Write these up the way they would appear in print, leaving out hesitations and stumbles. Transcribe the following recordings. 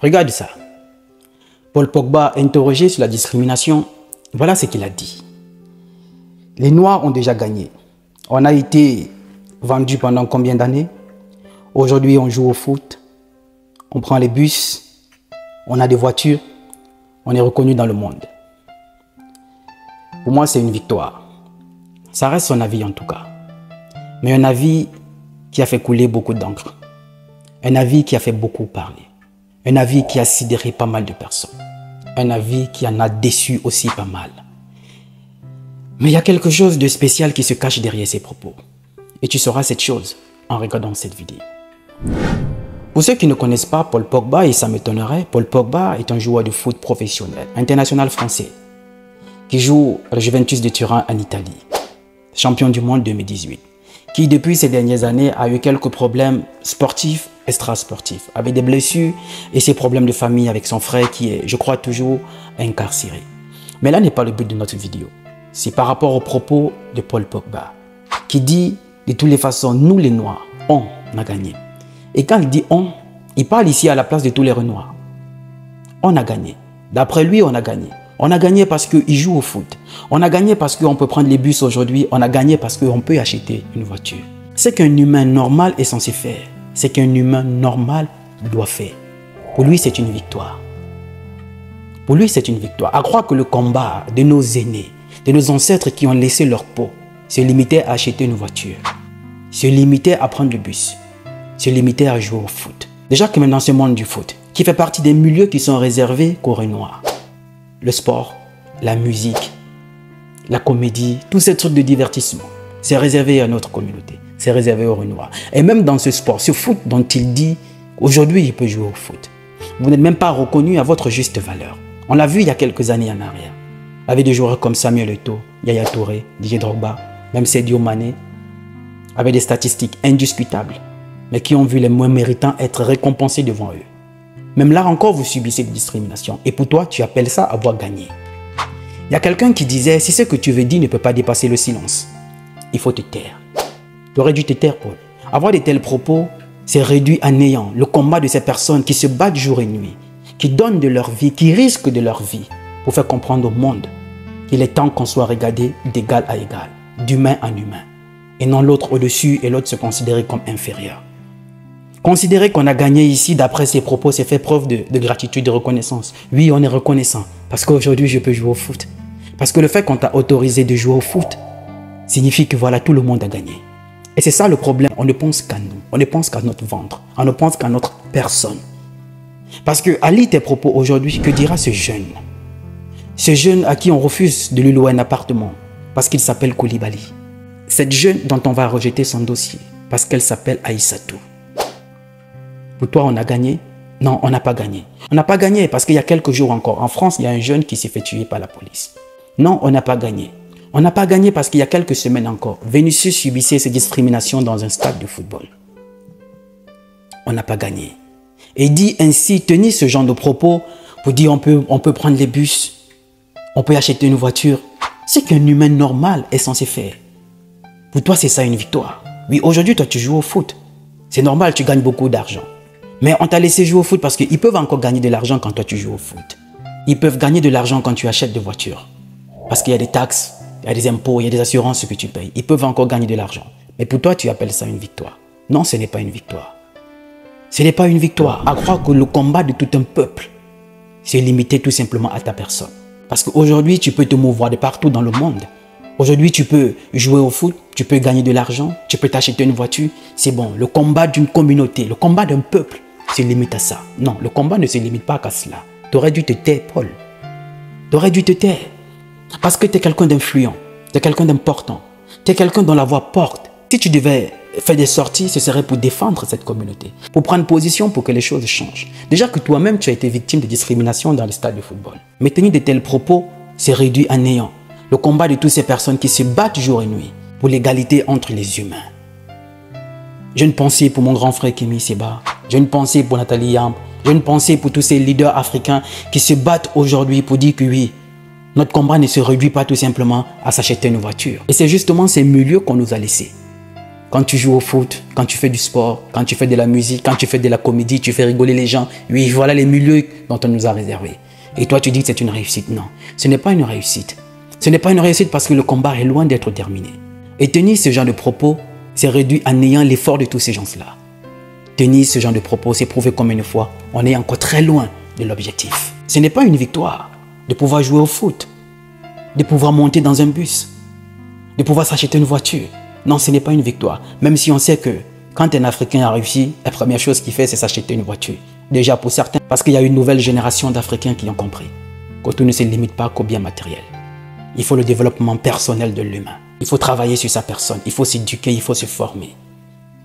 Regarde ça. Paul Pogba, interrogé sur la discrimination, voilà ce qu'il a dit. Les Noirs ont déjà gagné. On a été vendus pendant combien d'années? Aujourd'hui, on joue au foot, on prend les bus, on a des voitures, on est reconnu dans le monde. Pour moi, c'est une victoire. Ça reste son avis en tout cas. Mais un avis qui a fait couler beaucoup d'encre. Un avis qui a fait beaucoup parler. Un avis qui a sidéré pas mal de personnes. Un avis qui en a déçu aussi pas mal. Mais il y a quelque chose de spécial qui se cache derrière ces propos. Et tu sauras cette chose en regardant cette vidéo. Pour ceux qui ne connaissent pas Paul Pogba, et ça m'étonnerait, Paul Pogba est un joueur de foot professionnel, international français, qui joue à la Juventus de Turin en Italie, champion du monde 2018, qui depuis ces dernières années a eu quelques problèmes sportifs, extrasportifs, avec des blessures et ses problèmes de famille avec son frère qui est, je crois, toujours incarcéré. Mais là n'est pas le but de notre vidéo. C'est par rapport aux propos de Paul Pogba, qui dit de toutes les façons, nous les Noirs, on a gagné. Et quand il dit on, il parle ici à la place de tous les Renois. On a gagné. D'après lui, on a gagné. On a gagné parce qu'il joue au foot. On a gagné parce qu'on peut prendre les bus aujourd'hui. On a gagné parce qu'on peut acheter une voiture. C'est qu'un humain normal est censé faire. C'est qu'un humain normal doit faire. Pour lui, c'est une victoire. Pour lui, c'est une victoire. À croire que le combat de nos aînés, de nos ancêtres qui ont laissé leur peau, se limitait à acheter une voiture, se limitait à prendre le bus, se limitait à jouer au foot. Déjà que maintenant, ce monde du foot, qui fait partie des milieux qui sont réservés qu'aux Renois. Le sport, la musique, la comédie, tous ces trucs de divertissement, c'est réservé à notre communauté, c'est réservé aux Renois. Et même dans ce sport, ce foot dont il dit, aujourd'hui il peut jouer au foot. Vous n'êtes même pas reconnu à votre juste valeur. On l'a vu il y a quelques années en arrière. Avec des joueurs comme Samuel Eto'o, Yaya Touré, Didier Drogba, même Sadio Mané, avec des statistiques indiscutables, mais qui ont vu les moins méritants être récompensés devant eux. Même là encore, vous subissez des discriminations. Et pour toi, tu appelles ça avoir gagné. Il y a quelqu'un qui disait, si ce que tu veux dire ne peut pas dépasser le silence, il faut te taire. Tu aurais dû te taire, Paul. Avoir de tels propos, c'est réduit à néant le combat de ces personnes qui se battent jour et nuit, qui donnent de leur vie, qui risquent de leur vie pour faire comprendre au monde qu'il est temps qu'on soit regardé d'égal à égal, d'humain en humain, et non l'autre au-dessus et l'autre se considérer comme inférieur. Considérer qu'on a gagné ici, d'après ses propos, c'est fait preuve de gratitude, de reconnaissance. Oui, on est reconnaissant parce qu'aujourd'hui, je peux jouer au foot. Parce que le fait qu'on t'a autorisé de jouer au foot signifie que voilà, tout le monde a gagné. Et c'est ça le problème. On ne pense qu'à nous. On ne pense qu'à notre ventre. On ne pense qu'à notre personne. Parce que, à lire tes propos aujourd'hui, que dira ce jeune? Ce jeune à qui on refuse de lui louer un appartement parce qu'il s'appelle Koulibaly. Cette jeune dont on va rejeter son dossier parce qu'elle s'appelle Aïssatou. Pour toi, on a gagné? Non, on n'a pas gagné. On n'a pas gagné parce qu'il y a quelques jours encore, en France, il y a un jeune qui s'est fait tuer par la police. Non, on n'a pas gagné. On n'a pas gagné parce qu'il y a quelques semaines encore, Vinicius subissait ces discriminations dans un stade de football. On n'a pas gagné. Et dit ainsi, tenir ce genre de propos pour dire on peut prendre les bus, on peut acheter une voiture. C'est qu'un humain normal est censé faire. Pour toi, c'est ça une victoire. Oui, aujourd'hui, toi, tu joues au foot. C'est normal, tu gagnes beaucoup d'argent. Mais on t'a laissé jouer au foot parce qu'ils peuvent encore gagner de l'argent quand toi tu joues au foot. Ils peuvent gagner de l'argent quand tu achètes des voitures. Parce qu'il y a des taxes, il y a des impôts, il y a des assurances que tu payes. Ils peuvent encore gagner de l'argent. Mais pour toi, tu appelles ça une victoire. Non, ce n'est pas une victoire. Ce n'est pas une victoire. À croire que le combat de tout un peuple, c'est limité tout simplement à ta personne. Parce qu'aujourd'hui, tu peux te mouvoir de partout dans le monde. Aujourd'hui, tu peux jouer au foot, tu peux gagner de l'argent, tu peux t'acheter une voiture. C'est bon, le combat d'une communauté, le combat d'un peuple se limite à ça. Non, le combat ne se limite pas qu'à cela. Tu aurais dû te taire, Paul. Tu aurais dû te taire. Parce que tu es quelqu'un d'influent, tu es quelqu'un d'important, tu es quelqu'un dont la voix porte. Si tu devais faire des sorties, ce serait pour défendre cette communauté, pour prendre position pour que les choses changent. Déjà que toi-même, tu as été victime de discrimination dans le stade de football. Mais tenir de tels propos, c'est réduit à néant le combat de toutes ces personnes qui se battent jour et nuit pour l'égalité entre les humains. J'ai une pensée pour mon grand frère Kémy Séba, j'ai une pensée pour Nathalie Yamb, j'ai une pensée pour tous ces leaders africains qui se battent aujourd'hui pour dire que oui, notre combat ne se réduit pas tout simplement à s'acheter une voiture. Et c'est justement ces milieux qu'on nous a laissés. quand tu joues au foot, quand tu fais du sport, quand tu fais de la musique, quand tu fais de la comédie, tu fais rigoler les gens. Oui, voilà les milieux dont on nous a réservés. Et toi, tu dis que c'est une réussite. Non, ce n'est pas une réussite. Ce n'est pas une réussite parce que le combat est loin d'être terminé. Et tenir ce genre de propos, c'est réduit à néant l'effort de tous ces gens-là. Tenir ce genre de propos, c'est prouver comme une fois, on est encore très loin de l'objectif. Ce n'est pas une victoire de pouvoir jouer au foot, de pouvoir monter dans un bus, de pouvoir s'acheter une voiture. Non, ce n'est pas une victoire. Même si on sait que quand un Africain a réussi, la première chose qu'il fait, c'est s'acheter une voiture. Déjà pour certains, parce qu'il y a une nouvelle génération d'Africains qui ont compris que tout ne se limite pas qu'au bien matériel. Il faut le développement personnel de l'humain. Il faut travailler sur sa personne, il faut s'éduquer, il faut se former.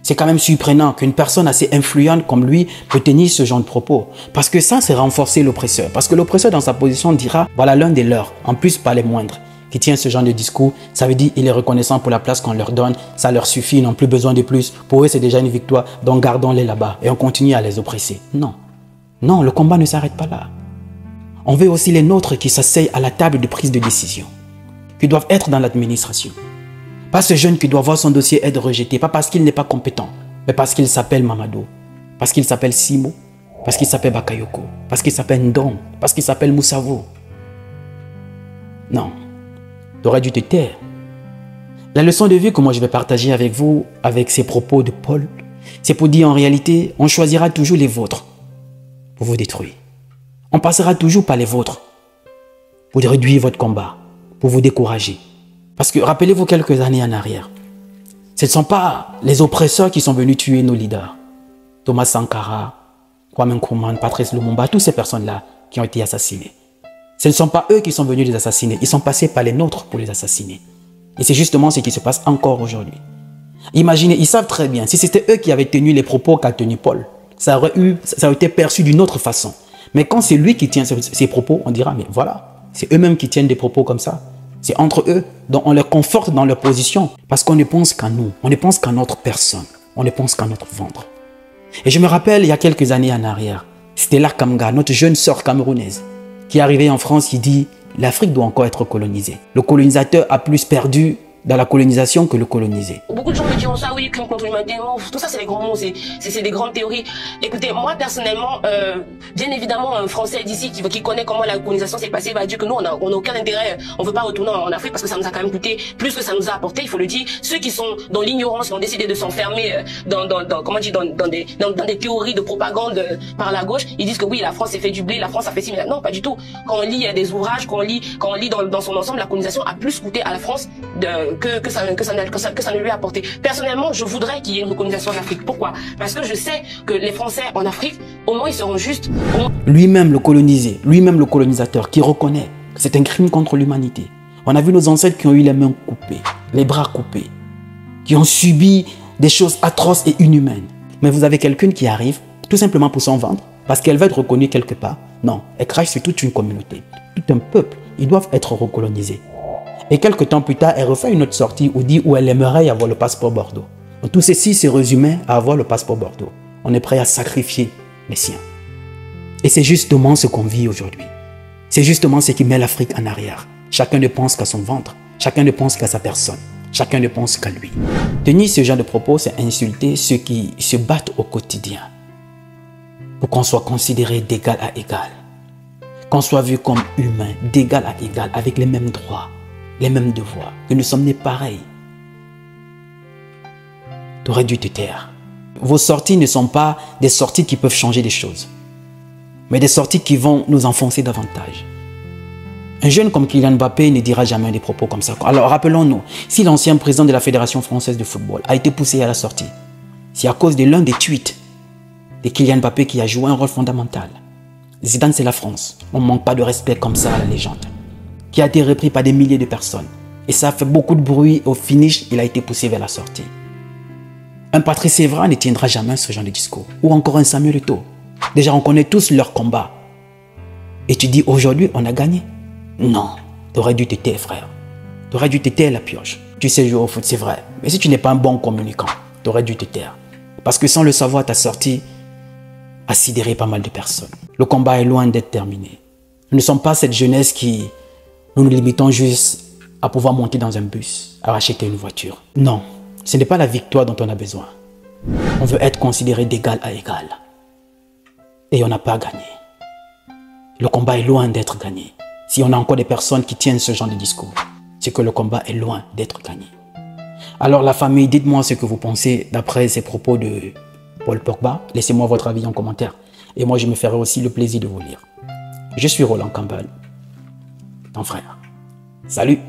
C'est quand même surprenant qu'une personne assez influente comme lui peut tenir ce genre de propos. Parce que ça, c'est renforcer l'oppresseur. Parce que l'oppresseur, dans sa position, dira, voilà l'un des leurs, en plus pas les moindres, qui tient ce genre de discours. Ça veut dire qu'il est reconnaissant pour la place qu'on leur donne. Ça leur suffit, ils n'ont plus besoin de plus. Pour eux, c'est déjà une victoire. Donc gardons-les là-bas et on continue à les oppresser. Non. Non, le combat ne s'arrête pas là. On veut aussi les nôtres qui s'asseyent à la table de prise de décision, qui doivent être dans l'administration. Pas ce jeune qui doit voir son dossier être rejeté, pas parce qu'il n'est pas compétent, mais parce qu'il s'appelle Mamadou, parce qu'il s'appelle Simo, parce qu'il s'appelle Bakayoko, parce qu'il s'appelle Ndong, parce qu'il s'appelle Moussavo. Non, tu aurais dû te taire. La leçon de vie que moi je vais partager avec vous, avec ces propos de Paul, c'est pour dire en réalité, on choisira toujours les vôtres pour vous détruire. On passera toujours par les vôtres pour réduire votre combat, pour vous décourager. Parce que rappelez-vous quelques années en arrière, ce ne sont pas les oppresseurs qui sont venus tuer nos leaders. Thomas Sankara, Kwame Nkrumah, Patrice Lumumba, toutes ces personnes-là qui ont été assassinées. Ce ne sont pas eux qui sont venus les assassiner, ils sont passés par les nôtres pour les assassiner. Et c'est justement ce qui se passe encore aujourd'hui. Imaginez, ils savent très bien, si c'était eux qui avaient tenu les propos qu'a tenu Paul, ça aurait été perçu d'une autre façon. Mais quand c'est lui qui tient ces propos, on dira, mais voilà, c'est eux-mêmes qui tiennent des propos comme ça. C'est entre eux, donc on les conforte dans leur position. Parce qu'on ne pense qu'à nous, on ne pense qu'à notre personne, on ne pense qu'à notre ventre. Et je me rappelle, il y a quelques années en arrière, Stella Kamga, notre jeune sœur camerounaise, qui est arrivée en France, qui dit « L'Afrique doit encore être colonisée. Le colonisateur a plus perdu dans la colonisation que le colonisé. » Beaucoup de gens me diront ça, oui, crime contre l'humanité, tout ça c'est des grands mots, c'est des grandes théories. Écoutez, moi personnellement, bien évidemment, un Français d'ici qui connaît comment la colonisation s'est passée va dire que nous, on n'a aucun intérêt, on veut pas retourner en Afrique parce que ça nous a quand même coûté plus que ça nous a apporté, il faut le dire. Ceux qui sont dans l'ignorance, qui ont décidé de s'enfermer dans des théories de propagande par la gauche, ils disent que oui, la France s'est fait du blé, la France a fait ci, mais non, pas du tout. Quand on lit des ouvrages, quand on lit dans son ensemble, la colonisation a plus coûté à la France que ça ne lui a apporté. Personnellement, je voudrais qu'il y ait une recolonisation en Afrique. Pourquoi? Parce que je sais que les Français en Afrique, au moins ils seront justes. Lui-même le colonisé, lui-même le colonisateur qui reconnaît que c'est un crime contre l'humanité. On a vu nos ancêtres qui ont eu les mains coupées, les bras coupés, qui ont subi des choses atroces et inhumaines. Mais vous avez quelqu'un qui arrive tout simplement pour s'en vendre, parce qu'elle va être reconnue quelque part. Non, elle crache sur toute une communauté, tout un peuple. Ils doivent être recolonisés. Et quelques temps plus tard, elle refait une autre sortie où elle aimerait avoir le passeport Bordeaux. Donc, tout ceci se résumait à avoir le passeport Bordeaux. On est prêt à sacrifier les siens. Et c'est justement ce qu'on vit aujourd'hui. C'est justement ce qui met l'Afrique en arrière. Chacun ne pense qu'à son ventre. Chacun ne pense qu'à sa personne. Chacun ne pense qu'à lui. Tenir ce genre de propos, c'est insulter ceux qui se battent au quotidien pour qu'on soit considéré d'égal à égal. Qu'on soit vu comme humain, d'égal à égal, avec les mêmes droits, les mêmes devoirs, que nous sommes nés pareils. Tu aurais dû te taire. Vos sorties ne sont pas des sorties qui peuvent changer des choses, mais des sorties qui vont nous enfoncer davantage. Un jeune comme Kylian Mbappé ne dira jamais des propos comme ça. Alors rappelons-nous, si l'ancien président de la Fédération française de football a été poussé à la sortie, c'est à cause de l'un des tweets de Kylian Mbappé qui a joué un rôle fondamental. Zidane, c'est la France. On ne manque pas de respect comme ça à la légende, qui a été repris par des milliers de personnes. Et ça a fait beaucoup de bruit. Au finish, il a été poussé vers la sortie. Un Patrice Evra ne tiendra jamais ce genre de discours. Ou encore un Samuel Eto'o. Déjà, on connaît tous leur combat. Et tu dis, aujourd'hui, on a gagné. Non, tu aurais dû te taire, frère. Tu aurais dû te taire, la pioche. Tu sais jouer au foot, c'est vrai. Mais si tu n'es pas un bon communicant, tu aurais dû te taire. Parce que sans le savoir, ta sortie a sidéré pas mal de personnes. Le combat est loin d'être terminé. Nous ne sommes pas cette jeunesse qui... Nous nous limitons juste à pouvoir monter dans un bus, à acheter une voiture. Non, Ce n'est pas la victoire dont on a besoin. On veut être considéré d'égal à égal. Et on n'a pas gagné. Le combat est loin d'être gagné. Si on a encore des personnes qui tiennent ce genre de discours, c'est que le combat est loin d'être gagné. Alors la famille, dites-moi ce que vous pensez d'après ces propos de Paul Pogba. Laissez-moi votre avis en commentaire. Et moi, je me ferai aussi le plaisir de vous lire. Je suis Roland Campbell, ton frère. Salut!